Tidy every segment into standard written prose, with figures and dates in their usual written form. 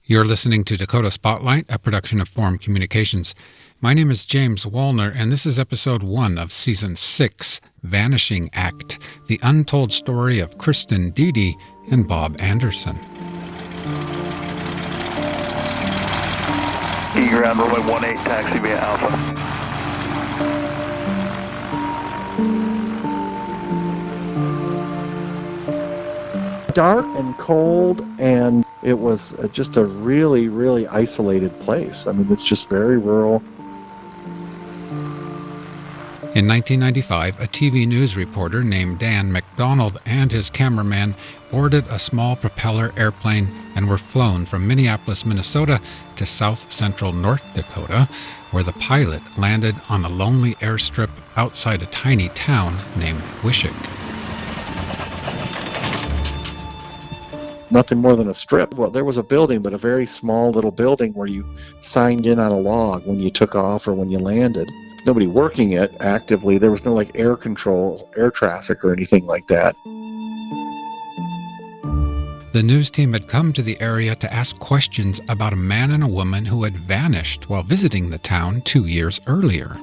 You're listening to Dakota Spotlight, a production of Forum Communications. My name is James Wolner, and this is episode 1 of season 6, Vanishing Act, the untold story of Kristin, Diede, and Bob Anderson. Ground runway 18, taxi via Alpha. Dark and cold, and it was just a really, really isolated place. I mean, it's just very rural. In 1995, a TV news reporter named Dan McDonald and his cameraman boarded a small propeller airplane and were flown from Minneapolis, Minnesota to south central North Dakota, where the pilot landed on a lonely airstrip outside a tiny town named Wishick. Nothing more than a strip. Well, there was a building, but a very small little building where you signed in on a log when you took off or when you landed. Nobody working it actively. There was no air control, air traffic or anything like that. The news team had come to the area to ask questions about a man and a woman who had vanished while visiting the town 2 years earlier.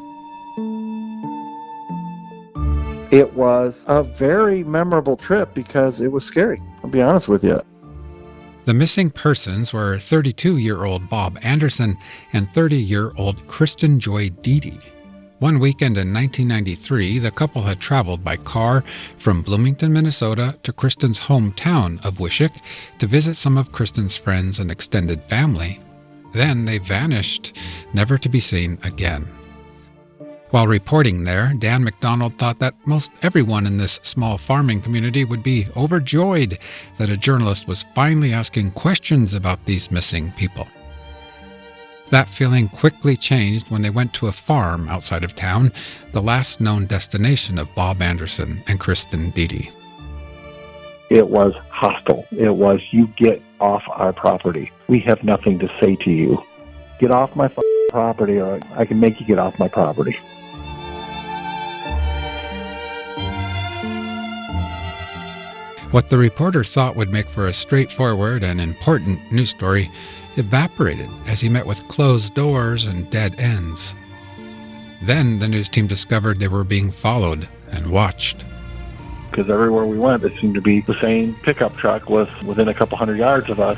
It was a very memorable trip because it was scary, I'll be honest with you. The missing persons were 32-year-old Bob Anderson and 30-year-old Kristin Joy Diede. One weekend in 1993, the couple had traveled by car from Bloomington, Minnesota to Kristin's hometown of Wishick to visit some of Kristin's friends and extended family. Then they vanished, never to be seen again. While reporting there, Dan McDonald thought that most everyone in this small farming community would be overjoyed that a journalist was finally asking questions about these missing people. That feeling quickly changed when they went to a farm outside of town, the last known destination of Bob Anderson and Kristin Diede. It was hostile. It was, you get off our property. We have nothing to say to you. Get off my property or I can make you get off my property. What the reporter thought would make for a straightforward and important news story evaporated as he met with closed doors and dead ends. Then the news team discovered they were being followed and watched. Because everywhere we went, it seemed to be the same pickup truck within a couple hundred yards of us.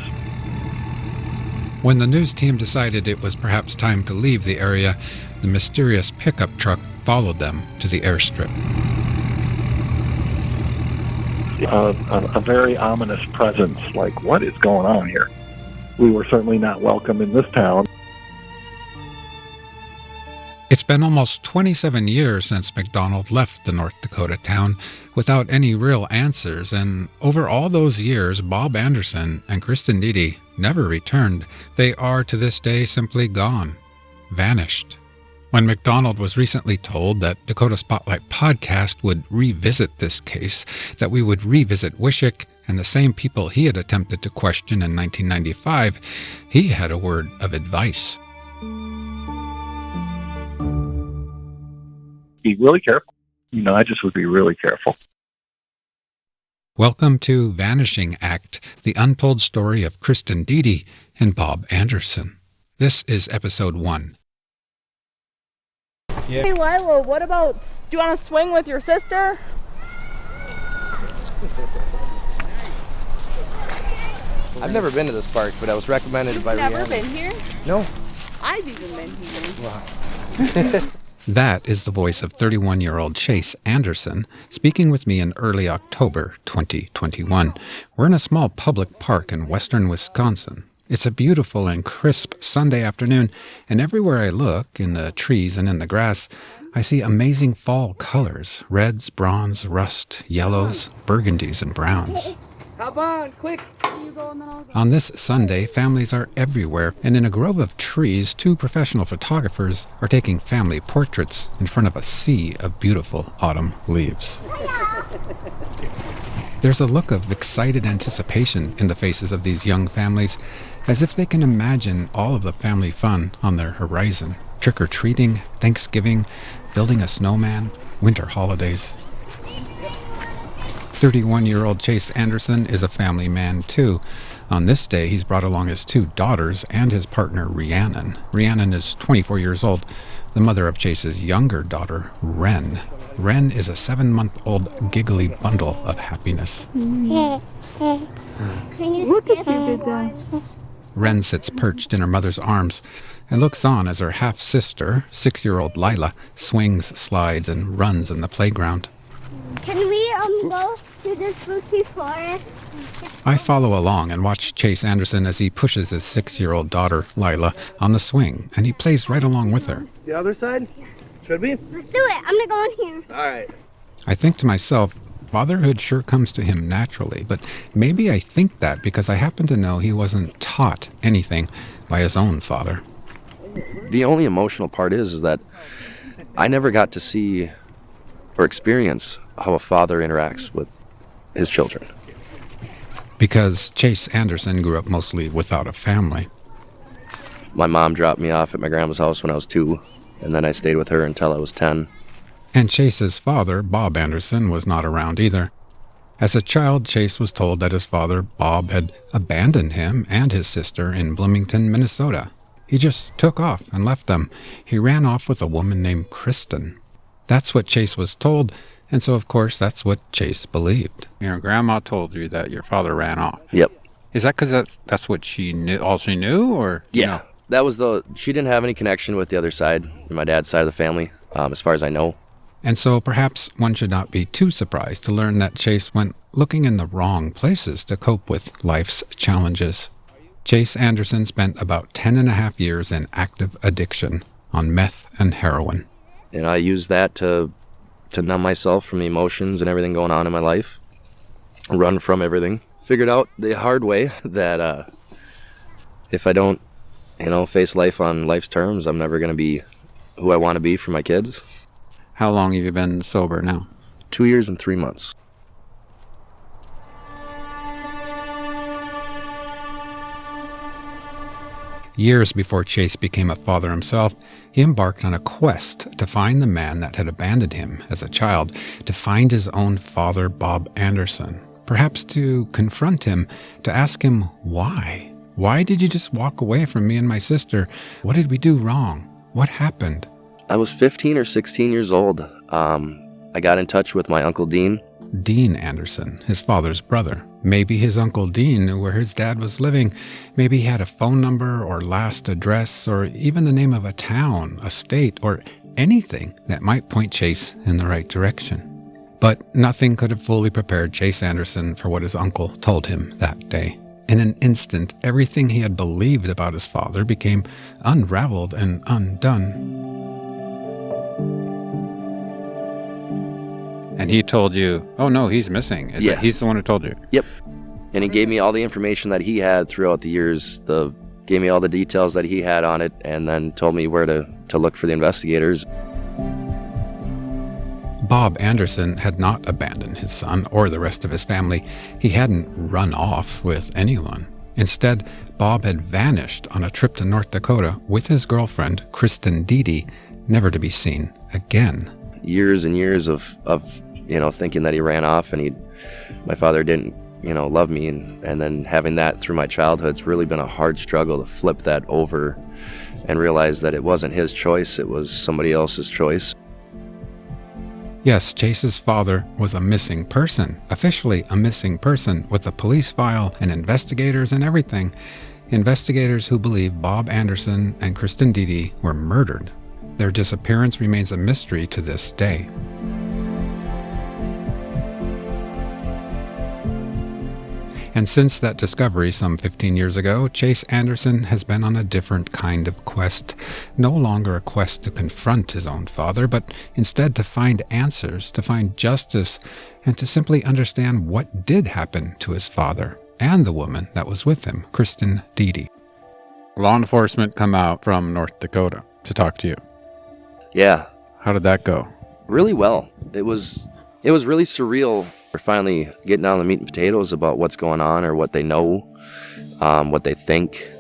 When the news team decided it was perhaps time to leave the area, the mysterious pickup truck followed them to the airstrip. A very ominous presence, what is going on here? We were certainly not welcome in this town. It's been almost 27 years since McDonald left the North Dakota town without any real answers, and over all those years, Bob Anderson and Kristin Diede never returned. They are to this day simply gone, vanished. When McDonald was recently told that Dakota Spotlight podcast would revisit this case, that we would revisit Wishick and the same people he had attempted to question in 1995, he had a word of advice. Be really careful. I just would be really careful. Welcome to Vanishing Act, the untold story of Kristin Diede and Bob Anderson. This is episode 1. Yeah. Hey Lila, what about, do you want to swing with your sister? I've never been to this park, but I was recommended by Rihanna. You've never been here? No. I've even been here. Wow. That is the voice of 31-year-old Chase Anderson speaking with me in early October 2021. We're in a small public park in western Wisconsin. It's a beautiful and crisp Sunday afternoon, and everywhere I look, in the trees and in the grass, I see amazing fall colors: reds, bronze, rust, yellows, burgundies, and browns. Hop on, quick! On this Sunday, families are everywhere, and in a grove of trees, 2 professional photographers are taking family portraits in front of a sea of beautiful autumn leaves. There's a look of excited anticipation in the faces of these young families, as if they can imagine all of the family fun on their horizon. Trick-or-treating, Thanksgiving, building a snowman, winter holidays. 31-year-old Chase Anderson is a family man too. On this day, he's brought along his 2 daughters and his partner, Rhiannon. Rhiannon is 24 years old, the mother of Chase's younger daughter, Wren. Wren is a 7-month-old giggly bundle of happiness. Look at you, good dad. Wren sits perched in her mother's arms and looks on as her half-sister, 6-year-old Lila, swings, slides, and runs in the playground. Can we go to this spooky forest? I follow along and watch Chase Anderson as he pushes his 6-year-old daughter, Lila, on the swing, and he plays right along with her. The other side? Should we? Let's do it. I'm gonna go in here. All right. I think to myself, fatherhood sure comes to him naturally, but maybe I think that because I happen to know he wasn't taught anything by his own father. The only emotional part is that I never got to see or experience how a father interacts with his children. Because Chase Anderson grew up mostly without a family. My mom dropped me off at my grandma's house when I was 2, and then I stayed with her until I was 10. And Chase's father, Bob Anderson, was not around either. As a child, Chase was told that his father, Bob, had abandoned him and his sister in Bloomington, Minnesota. He just took off and left them. He ran off with a woman named Kristin. That's what Chase was told, and so of course that's what Chase believed. Your grandma told you that your father ran off. Yep. Is that because that's what she knew, all she knew, or? Yeah. That was she didn't have any connection with the other side, my dad's side of the family, as far as I know. And so perhaps one should not be too surprised to learn that Chase went looking in the wrong places to cope with life's challenges. Chase Anderson spent about 10.5 years in active addiction on meth and heroin. And I used that to numb myself from the emotions and everything going on in my life, run from everything. Figured out the hard way that if I don't, face life on life's terms, I'm never going to be who I want to be for my kids. How long have you been sober now? 2 years and 3 months. Years before Chase became a father himself, he embarked on a quest to find the man that had abandoned him as a child, to find his own father, Bob Anderson. Perhaps to confront him, to ask him why. Why did you just walk away from me and my sister? What did we do wrong? What happened? I was 15 or 16 years old. I got in touch with my Uncle Dean. Dean Anderson, his father's brother. Maybe his Uncle Dean knew where his dad was living. Maybe he had a phone number or last address or even the name of a town, a state, or anything that might point Chase in the right direction. But nothing could have fully prepared Chase Anderson for what his uncle told him that day. In an instant, everything he had believed about his father became unraveled and undone. And he told you, oh no, he's missing. He's the one who told you? Yep. And he gave me all the information that he had throughout the years, gave me all the details that he had on it, and then told me where to look for the investigators. Bob Anderson had not abandoned his son or the rest of his family. He hadn't run off with anyone. Instead, Bob had vanished on a trip to North Dakota with his girlfriend, Kristin Diede, never to be seen again. Years and years of thinking that he ran off and my father didn't, love me. And then having that through my childhood, it's really been a hard struggle to flip that over and realize that it wasn't his choice, it was somebody else's choice. Yes, Chase's father was a missing person, officially a missing person, with a police file and investigators and everything. Investigators who believe Bob Anderson and Kristin Diede were murdered. Their disappearance remains a mystery to this day. And since that discovery some 15 years ago, Chase Anderson has been on a different kind of quest. No longer a quest to confront his own father, but instead to find answers, to find justice, and to simply understand what did happen to his father and the woman that was with him, Kristin Diede. Law enforcement come out from North Dakota to talk to you. Yeah. How did that go? Really well. It was really surreal. We're finally getting down to the meat and potatoes about what's going on or what they know, what they think.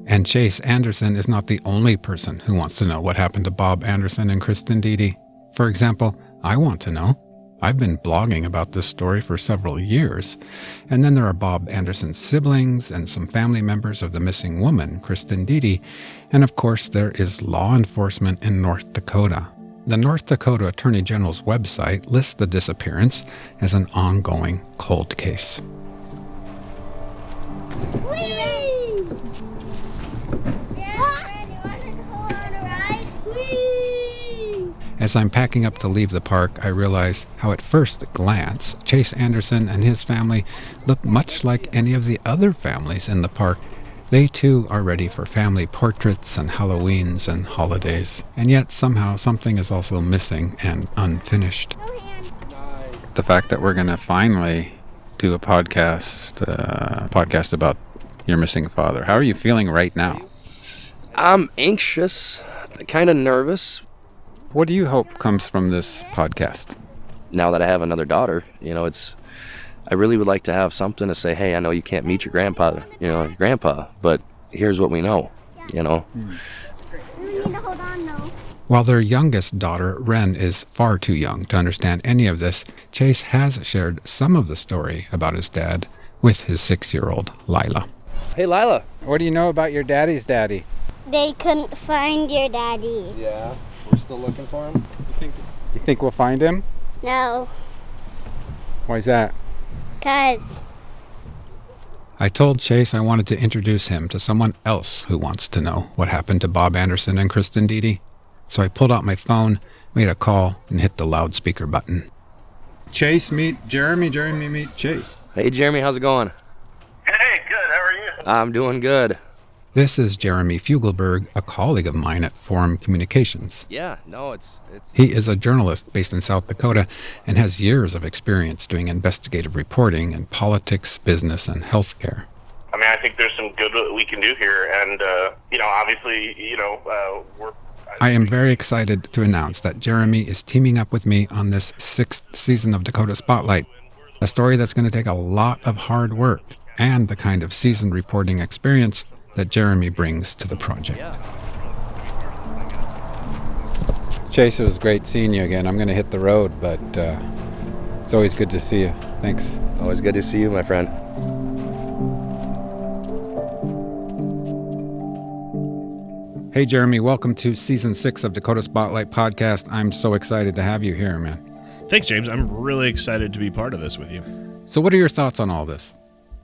And Chase Anderson is not the only person who wants to know what happened to Bob Anderson and Kristin Diede. For example, I want to know. I've been blogging about this story for several years. And then there are Bob Anderson's siblings and some family members of the missing woman, Kristin Diede. And of course, there is law enforcement in North Dakota. The North Dakota Attorney General's website lists the disappearance as an ongoing cold case. Whee! Dad, you want to go on a ride? Whee! As I'm packing up to leave the park, I realize how at first glance, Chase Anderson and his family look much like any of the other families in the park. They too are ready for family portraits and Halloweens and holidays. And yet somehow something is also missing and unfinished. No hand. The fact that we're going to finally do a podcast about your missing father. How are you feeling right now? I'm anxious, kind of nervous. What do you hope comes from this podcast? Now that I have another daughter, I really would like to have something to say, hey, I know you can't meet your grandpa, your grandpa, but here's what we know, We need to hold on, though. While their youngest daughter, Ren, is far too young to understand any of this, Chase has shared some of the story about his dad with his 6-year-old Lila. Hey, Lila. What do you know about your daddy's daddy? They couldn't find your daddy. Yeah, we're still looking for him. You think we'll find him? No, Why's that? 'cause I told Chase I wanted to introduce him to someone else who wants to know what happened to Bob Anderson and Kristin Diede. So I pulled out my phone, made a call, and hit the loudspeaker button. Chase, meet Jeremy. Jeremy, meet Chase. Hey, Jeremy, how's it going? Hey, good. How are you? I'm doing good. This is Jeremy Fugleberg, a colleague of mine at Forum Communications. Yeah, no, it's... He is a journalist based in South Dakota and has years of experience doing investigative reporting in politics, business, and healthcare. I mean, I think there's some good that we can do here, and obviously, we're. I am very excited to announce that Jeremy is teaming up with me on this 6th season of Dakota Spotlight, a story that's going to take a lot of hard work and the kind of seasoned reporting experience that Jeremy brings to the project. Chase, it was great seeing you again. I'm going to hit the road, but it's always good to see you. Thanks. Always good to see you, my friend. Hey, Jeremy, welcome to Season 6 of Dakota Spotlight Podcast. I'm so excited to have you here, man. Thanks, James. I'm really excited to be part of this with you. So what are your thoughts on all this?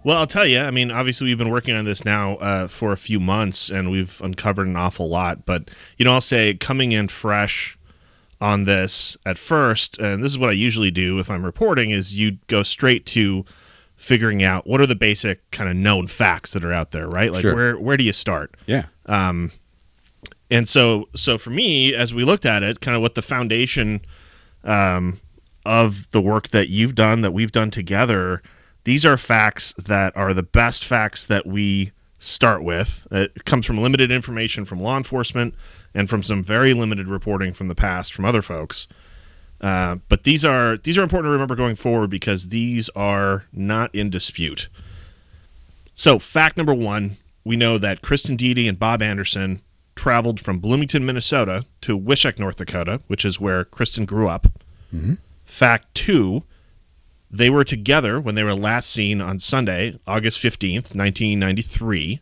Well, I'll tell you, obviously we've been working on this now for a few months, and we've uncovered an awful lot. But, I'll say coming in fresh on this at first, and this is what I usually do if I'm reporting, is you go straight to figuring out what are the basic kind of known facts that are out there, right? Like, Sure. where do you start? Yeah. And so for me, as we looked at it, kind of what the foundation of the work that you've done, that we've done together, these are facts that are the best facts that we start with. It comes from limited information from law enforcement and from some very limited reporting from the past from other folks. But these are important to remember going forward because these are not in dispute. So fact number one, we know that Kristin Diede and Bob Anderson traveled from Bloomington, Minnesota to Wishek, North Dakota, which is where Kristin grew up. Mm-hmm. Fact two, they were together when they were last seen on Sunday, August 15th, 1993.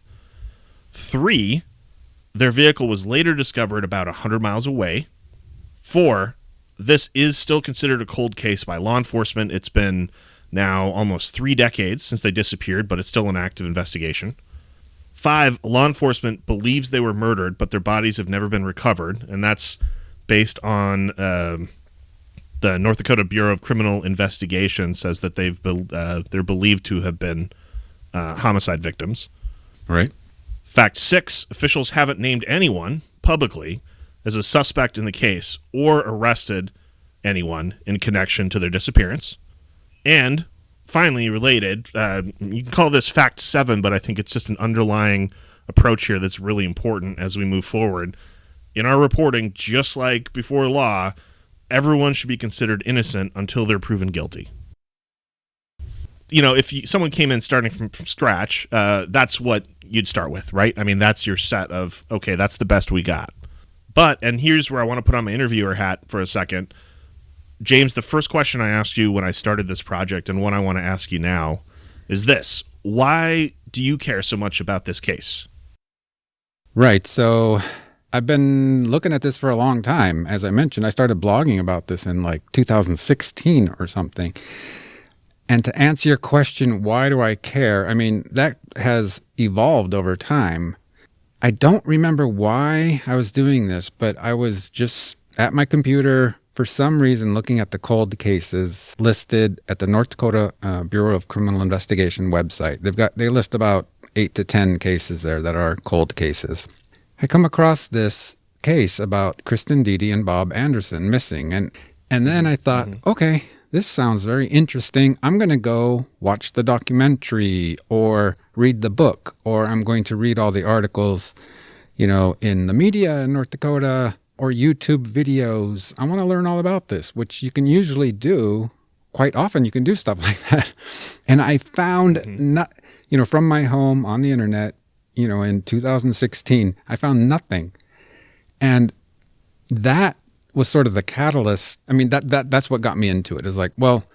3, their vehicle was later discovered about 100 miles away. 4, this is still considered a cold case by law enforcement. It's been now almost 3 decades since they disappeared, but it's still an active investigation. 5, law enforcement believes they were murdered, but their bodies have never been recovered, and that's based on the North Dakota Bureau of Criminal Investigation says that they're believed to have been homicide victims. Right. Fact 6, officials haven't named anyone publicly as a suspect in the case or arrested anyone in connection to their disappearance. And finally, related, you can call this fact 7, but I think it's just an underlying approach here that's really important as we move forward. In our reporting, just like before law, everyone should be considered innocent until they're proven guilty. If someone came in starting from scratch, that's what you'd start with, right? I mean, that's your set of, okay, that's the best we got. But, and here's where I want to put on my interviewer hat for a second, James, the first question I asked you when I started this project and one I want to ask you now is this. Why do you care so much about this case? Right. So I've been looking at this for a long time. As I mentioned, I started blogging about this in like 2016 or something. And to answer your question, why do I care? I mean, that has evolved over time. I don't remember why I was doing this, but I was just at my computer for some reason looking at the cold cases listed at the North Dakota Bureau of Criminal Investigation website. They list about 8 to 10 cases there that are cold cases. I come across this case about Kristin, Diede, and Bob Anderson missing, and then I thought, okay, this sounds very interesting. I'm going to go watch the documentary or read the book, or I'm going to read all the articles, in the media in North Dakota, or YouTube videos. I want to learn all about this, which you can usually do. Quite often you can do stuff like that. And I found, from my home on the internet, in 2016, I found nothing. And that was sort of the catalyst. I mean, that's what got me into it. It's like, well,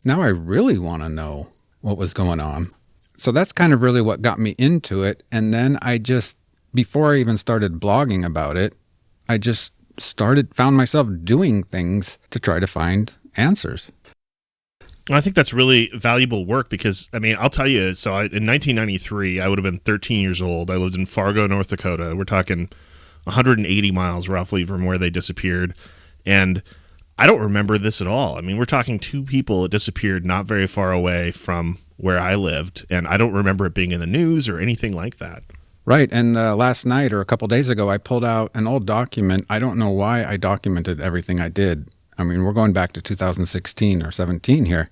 now I really want to know what was going on. So that's kind of really what got me into it. And then before I even started blogging about it, I just found myself doing things to try to find answers. I think that's really valuable work because, I mean, I'll tell you, so in 1993, I would have been 13 years old. I lived in Fargo, North Dakota. We're talking 180 miles roughly from where they disappeared. And I don't remember this at all. I mean, we're talking 2 people that disappeared not very far away from where I lived. And I don't remember it being in the news or anything like that. Right. And last night or a couple days ago, I pulled out an old document. I don't know why I documented everything I did. I mean, we're going back to 2016 or 17 here.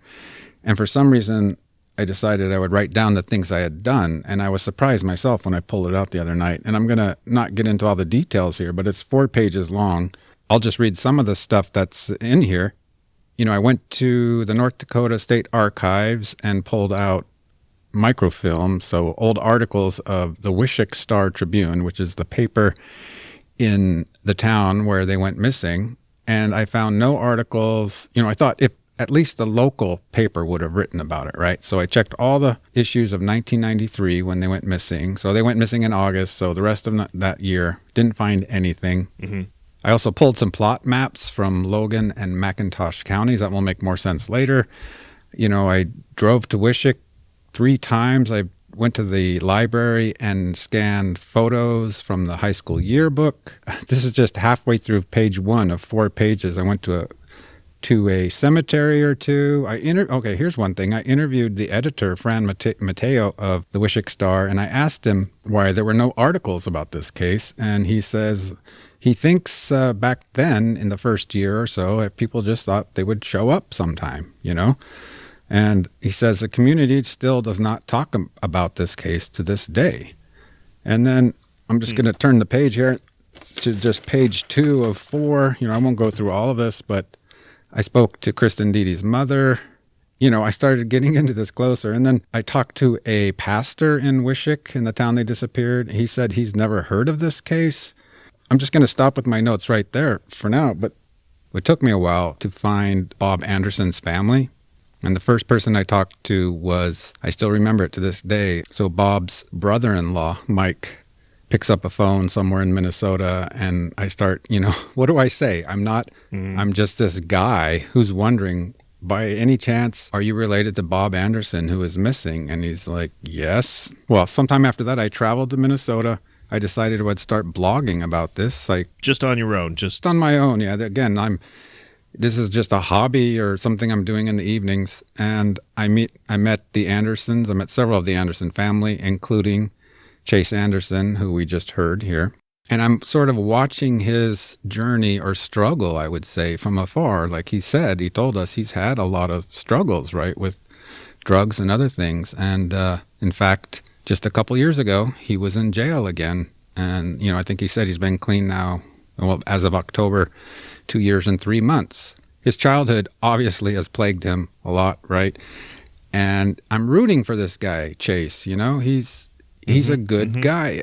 And for some reason, I decided I would write down the things I had done. And I was surprised myself when I pulled it out the other night. And I'm going to not get into all the details here, but it's 4 pages long. I'll just read some of the stuff that's in here. I went to the North Dakota State Archives and pulled out microfilm, so old articles of the Wishick Star Tribune, which is the paper in the town where they went missing. And I found no articles. I thought if at least the local paper would have written about it, right? So I checked all the issues of 1993 when they went missing. So they went missing in August, so the rest of that year didn't find anything. Mm-hmm. I also pulled some plot maps from Logan and McIntosh counties. That will make more sense later. I drove to Wishick 3 times. I went to the library and scanned photos from the high school yearbook. This is just halfway through page 1 of 4 pages. I went to a cemetery or 2. Okay, here's one thing. I interviewed the editor, Fran Mateo of the Wishick Star, and I asked him why there were no articles about this case. And he says he thinks back then in the first year or so, people just thought they would show up sometime, And he says the community still does not talk about this case to this day. And then I'm just going to turn the page here to just page 2 of 4. I won't go through all of this, but I spoke to Kristin Diede's mother. I started getting into this closer. And then I talked to a pastor in Wishick, in the town they disappeared. He said he's never heard of this case. I'm just going to stop with my notes right there for now. But it took me a while to find Bob Anderson's family. And the first person I talked to was, I still remember it to this day. So Bob's brother-in-law, Mike, picks up a phone somewhere in Minnesota, and I start, what do I say? I'm just this guy who's wondering, by any chance, are you related to Bob Anderson, who is missing? And he's like, yes. Well, sometime after that, I traveled to Minnesota. I decided I would start blogging about this. Just on your own? Just on my own, yeah. Again, this is just a hobby or something I'm doing in the evenings. And I met the Andersons. I met several of the Anderson family, including Chase Anderson, who we just heard here. And I'm sort of watching his journey or struggle, I would say, from afar. Like he told us he's had a lot of struggles, right, with drugs and other things. And in fact, just a couple years ago, he was in jail again. And, I think he said he's been clean now, well, as of October, 2 years and 3 months. His childhood obviously has plagued him a lot, right? And I'm rooting for this guy, Chase. He's a good guy.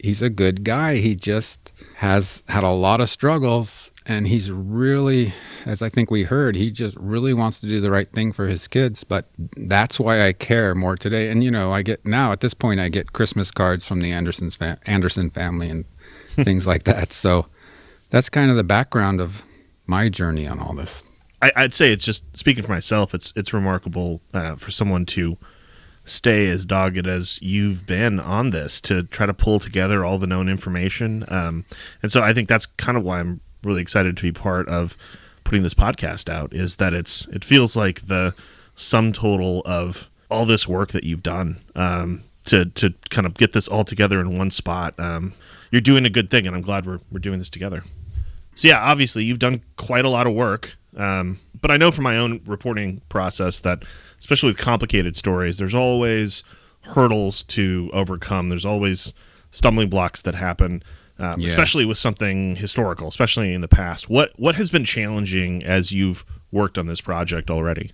he's a good guy. He just has had a lot of struggles, and he's really, as I think we heard, he just really wants to do the right thing for his kids. But that's why I care more today. And, I get now at this point, I get Christmas cards from the Anderson family and things like that. So that's kind of the background of my journey on all this. I'd say it's just, speaking for myself, it's remarkable for someone to stay as dogged as you've been on this, to try to pull together all the known information. And so I think that's kind of why I'm really excited to be part of putting this podcast out, is that it feels like the sum total of all this work that you've done to kind of get this all together in one spot. You're doing a good thing, and I'm glad we're doing this together. So yeah, obviously you've done quite a lot of work. But I know from my own reporting process that, especially with complicated stories, there's always hurdles to overcome. There's always stumbling blocks that happen, especially with something historical, especially in the past. What has been challenging as you've worked on this project already?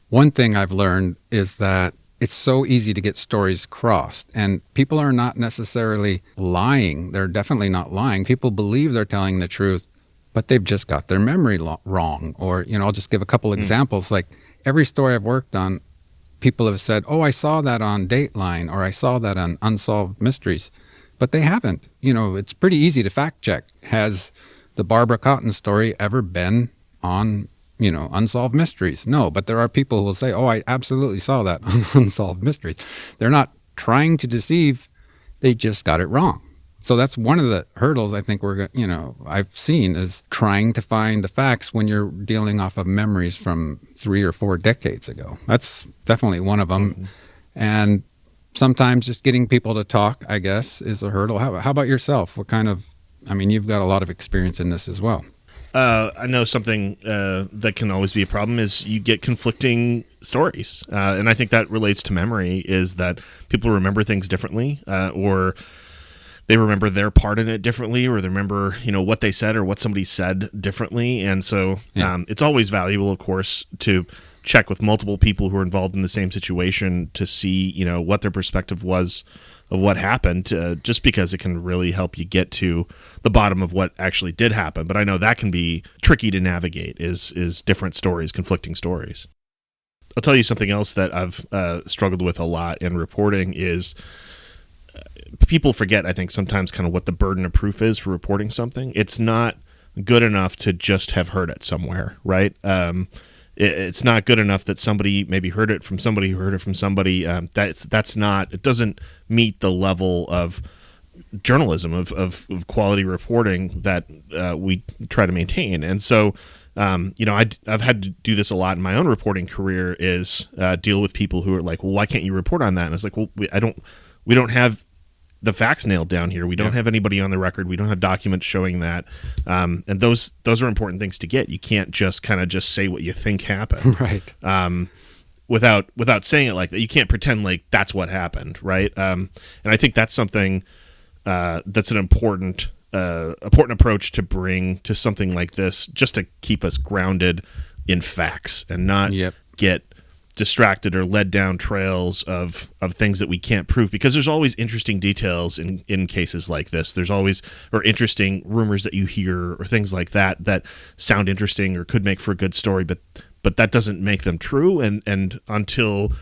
One thing I've learned is that it's so easy to get stories crossed, and people are not necessarily lying. They're definitely not lying. People believe they're telling the truth, but they've just got their memory wrong. Or, I'll just give a couple examples. Like every story I've worked on, people have said, oh, I saw that on Dateline, or I saw that on Unsolved Mysteries, but they haven't. It's pretty easy to fact check. Has the Barbara Cotton story ever been on, Unsolved Mysteries? No, but there are people who will say, oh, I absolutely saw that on Unsolved Mysteries. They're not trying to deceive. They just got it wrong. So that's one of the hurdles I think I've seen, is trying to find the facts when you're dealing off of memories from 3 or 4 decades ago. That's definitely one of them. Mm-hmm. And sometimes just getting people to talk, I guess, is a hurdle. How about yourself? You've got a lot of experience in this as well. I know something that can always be a problem is you get conflicting stories. And I think that relates to memory, is that people remember things differently, or they remember their part in it differently, or they remember, what they said or what somebody said differently. And so it's always valuable, of course, to check with multiple people who are involved in the same situation to see, what their perspective was of what happened, just because it can really help you get to the bottom of what actually did happen. But I know that can be tricky to navigate, is different stories, conflicting stories. I'll tell you something else that I've struggled with a lot in reporting is people forget, I think, sometimes kind of what the burden of proof is for reporting something. It's not good enough to just have heard it somewhere, right? It's not good enough that somebody maybe heard it from somebody who heard it from somebody. That's not, it doesn't meet the level of journalism, of quality reporting that we try to maintain. And so, I've had to do this a lot in my own reporting career, is deal with people who are like, well, why can't you report on that? And it's like, well, we don't have the facts nailed down here. We don't have anybody on the record. We don't have documents showing that. And those are important things to get. You can't just kind of just say what you think happened. Right. Without saying it like that. You can't pretend like that's what happened, right? And I think that's something that's an important approach to bring to something like this, just to keep us grounded in facts and not get distracted or led down trails of things that we can't prove, because there's always interesting details in cases like this. There's always, or interesting rumors that you hear or things like that sound interesting or could make for a good story, but that doesn't make them true. And until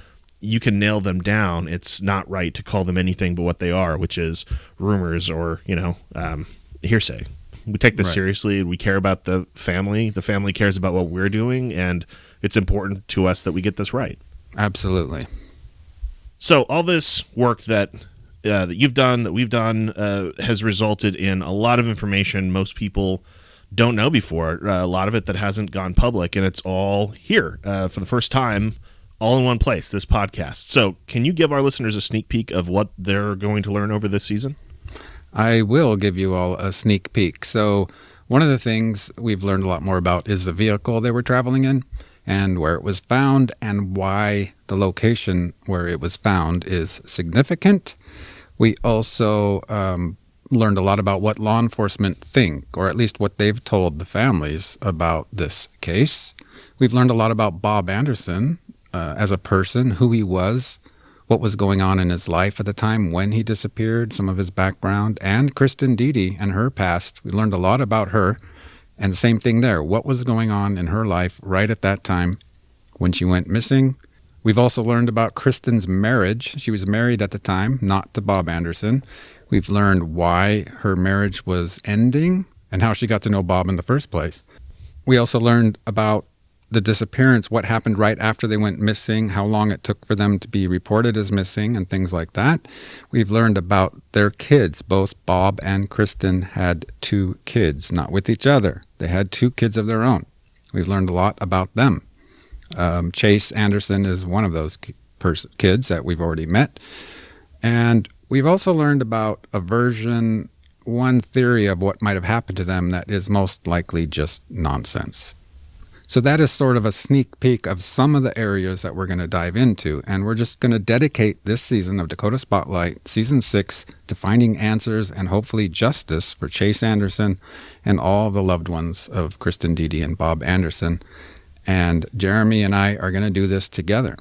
you can nail them down, it's not right to call them anything but what they are, which is rumors or, hearsay. We take this seriously. We care about the family. The family cares about what we're doing, and it's important to us that we get this right. Absolutely. So all this work that you've done, that we've done, has resulted in a lot of information most people don't know before, a lot of it that hasn't gone public, and it's all here for the first time, all in one place, this podcast. So can you give our listeners a sneak peek of what they're going to learn over this season? I will give you all a sneak peek. So one of the things we've learned a lot more about is the vehicle they were traveling in, and where it was found, and why the location where it was found is significant. We also learned a lot about what law enforcement think, or at least what they've told the families about this case. We've learned a lot about Bob Anderson as a person, who he was, what was going on in his life at the time when he disappeared, some of his background, and Kristin Diede and her past. We learned a lot about her, and the same thing there. What was going on in her life right at that time when she went missing? We've also learned about Kristin's marriage. She was married at the time, not to Bob Anderson. We've learned why her marriage was ending and how she got to know Bob in the first place. We also learned about the disappearance, what happened right after they went missing, how long it took for them to be reported as missing, and things like that. We've learned about their kids. Both Bob and Kristin had 2 kids, not with each other. They had 2 kids of their own. We've learned a lot about them. Chase Anderson is one of those kids that we've already met. And we've also learned about one theory of what might have happened to them that is most likely just nonsense. So that is sort of a sneak peek of some of the areas that we're going to dive into. And we're just going to dedicate this season of Dakota Spotlight, Season 6, to finding answers and hopefully justice for Chase Anderson and all the loved ones of Kristin Diede and Bob Anderson. And Jeremy and I are going to do this together.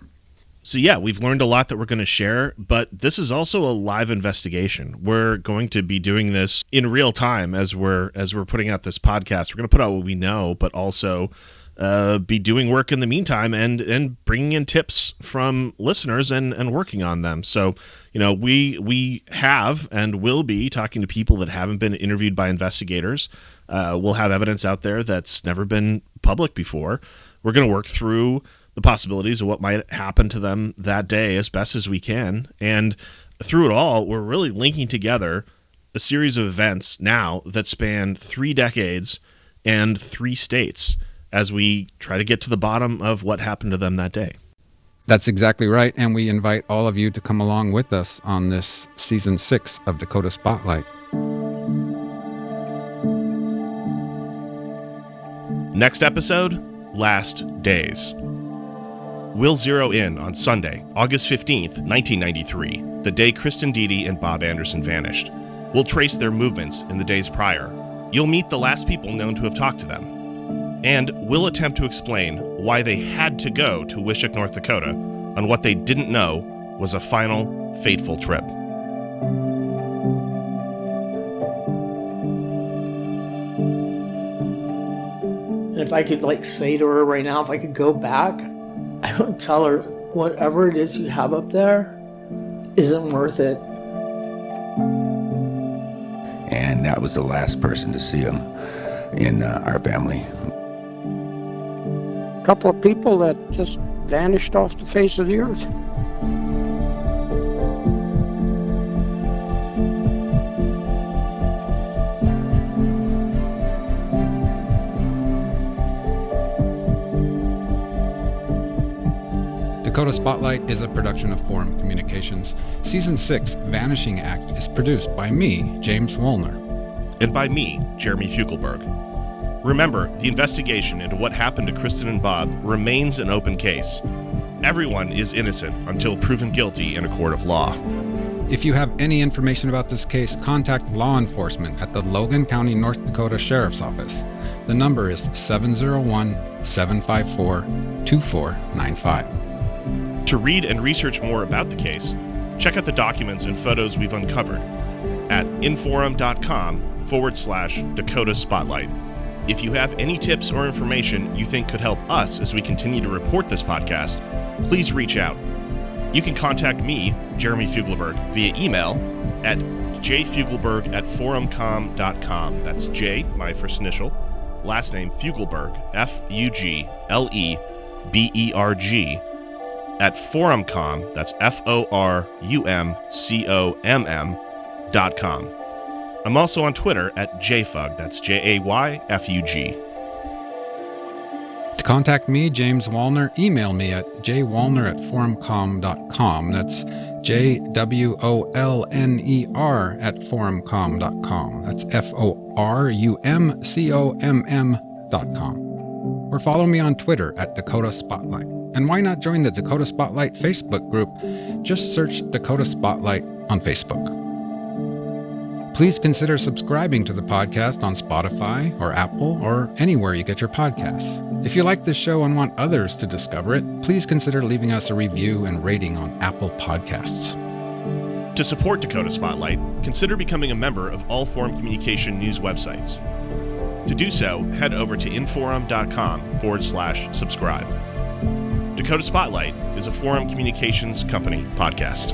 So yeah, we've learned a lot that we're going to share, but this is also a live investigation. We're going to be doing this in real time as we're putting out this podcast. We're going to put out what we know, but also be doing work in the meantime and bringing in tips from listeners and working on them. So, we have and will be talking to people that haven't been interviewed by investigators. We'll have evidence out there that's never been public before. We're going to work through the possibilities of what might happen to them that day as best as we can. And through it all, we're really linking together a series of events now that span 3 decades and 3 states as we try to get to the bottom of what happened to them that day. That's exactly right. And we invite all of you to come along with us on this Season 6 of Dakota Spotlight. Next episode, Last Days. We'll zero in on Sunday, August 15th, 1993, the day Kristin Diede and Bob Anderson vanished. We'll trace their movements in the days prior. You'll meet the last people known to have talked to them. And we'll attempt to explain why they had to go to Wishock, North Dakota, on what they didn't know was a final, fateful trip. If I could say to her right now, if I could go back, I would tell her, whatever it is you have up there isn't worth it. And that was the last person to see him in our family. A couple of people that just vanished off the face of the earth. Dakota Spotlight is a production of Forum Communications. Season 6, Vanishing Act, is produced by me, James Wolner. And by me, Jeremy Fugleberg. Remember, the investigation into what happened to Kristin and Bob remains an open case. Everyone is innocent until proven guilty in a court of law. If you have any information about this case, contact law enforcement at the Logan County, North Dakota Sheriff's Office. The number is 701-754-2495. To read and research more about the case, check out the documents and photos we've uncovered at inforum.com/Dakota Spotlight. If you have any tips or information you think could help us as we continue to report this podcast, please reach out. You can contact me, Jeremy Fugleberg, via email at jfugleberg@forumcom.com. That's J, my first initial, last name Fugleberg, Fugleberg, at forumcom, that's FORUMCOMM.com. I'm also on Twitter at JFUG, that's JAYFUG. To contact me, James Wolner, email me at jwolner@forumcom.com. That's JWOLNER@forumcom.com. That's FORUMCOMM.com. Or follow me on Twitter at Dakota Spotlight. And why not join the Dakota Spotlight Facebook group? Just search Dakota Spotlight on Facebook. Please consider subscribing to the podcast on Spotify or Apple or anywhere you get your podcasts. If you like this show and want others to discover it, please consider leaving us a review and rating on Apple Podcasts. To support Dakota Spotlight, consider becoming a member of all Forum Communication news websites. To do so, head over to inforum.com/subscribe. Dakota Spotlight is a Forum Communications Company podcast.